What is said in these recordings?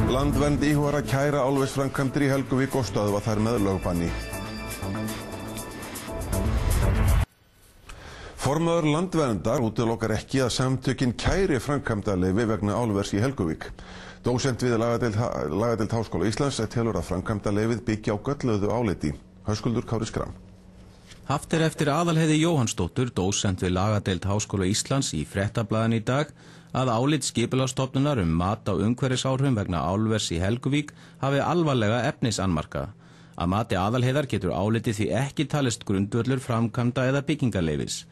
Landvernd íhugar að kæra álversframkvæmdir í Helguvík og stöðva þær með lögbanni. Formaður Landverndar útilokar ekki að samtökin kæri framkvæmdaleyfi vegna álvers í Helguvík. Dósent við lagadeild Háskóla Íslands telur að framkvæmdaleyfið byggja á gölluðu áliti. Höskuldur Kári Skram. Haft eftir Aðalheiði Jóhannsdóttur, dósent við lagadeild Háskóla Íslands í Fréttablaðinu í dag, að álit Skipulagsstofnunar mat á umhverfisáhrifum vegna álvers í Helguvík hafi alvarlega efnisannmarka. Að mati Aðalheiðar getur álitið því ekki talist grundvöllur framkvæmda eða byggingarleyfis.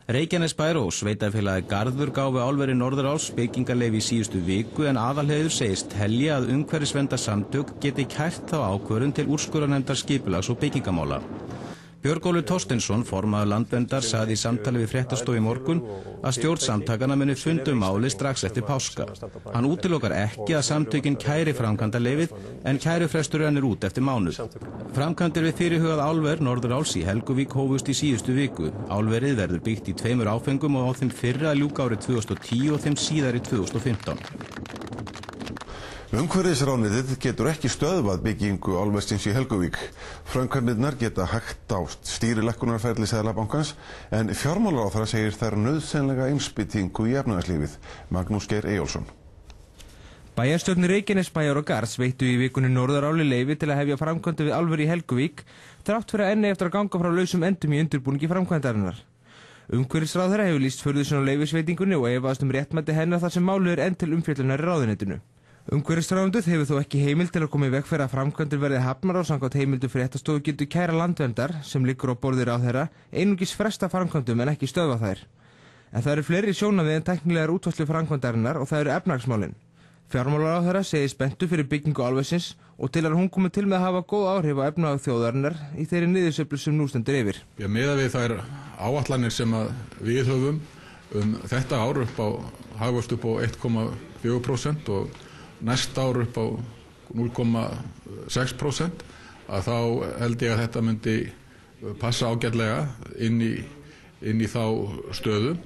Reykjanesbær og sveitarfélagið Garður gáfu álveri Norðuráls byggingarleyfi í síðustu viku en Aðalheiður segist telja að umhverfisverndarsamtök geti kært þá ákvörðun til úrskurðarnefndar skipulags- og byggingamála. Björgólfur Thorsteinsson, formaður Landverndar, sagði í samtali við Fréttastofu í morgun að stjórn samtakanna muni funda máli strax eftir páska. Hann útilokar ekki að samtökin kæri framkvæmdaleyfið en kærufrestur rennur út eftir mánuð. Framkvæmdir við fyrirhugað álver Norðuráls í Helguvík hófust í síðustu viku. Álverið verður byggt í 2 áföngum og á þeim fyrra að ljúka árið 2010 og þeim síðari 2015. Umhverfisráðuneytið getur ekki stöðvað byggingu álversins í Helguvík. Framkvæmdirnar geta hægt á stýrilækkunarferli Seðlabankans en fjármálaráðherra segir þær nauðsynlega innspýtingu í efnahagslífið. Magnús Geir Eyjólfsson. Bæjarstjórnir Reykjanesbæjar og Garðs veittu í vikunni Norðuráli leyfi til að hefja framkvæmdir við álver í Helguvík, þrátt fyrir enn eftir að ganga frá lausum endum í undirbúningi framkvæmdarinnar. Umhverfisráðherra hefur lýst furðu sinni á leyfisveitingunni og efaðst réttmæti hennar þar sem málið enn til umfjöllunar í ráðuneytinu. Umhverfisráðuneytið hefur þó ekki heimild til að koma í veg fyrir að framkvæmdir verði hafnar og samkvæmt heimildu Fréttastofu getur kæra Landverndar, sem liggur á borði ráðherra, einungis fresta framkvæmdum en ekki stöðva þær. En það eru fleiri sjónarmið en tæknilegar útfærslu framkvæmdarinnar og það eru efnahagsmálin. Fjármálaráðherra segir spenntur fyrir byggingu álversins og til að hún komi til með að hafa góð áhrif á efnahag þjóðarinnar í þeirri niðursveiflu sem nú stendur yfir. Miðað við þær áætlanir sem við höfum þetta ár upp á hagvöxt upp á 1,4% og næsta ár upp á 0,6%, að þá held ég að þetta myndi passa ágætlega inn í þá stöðu.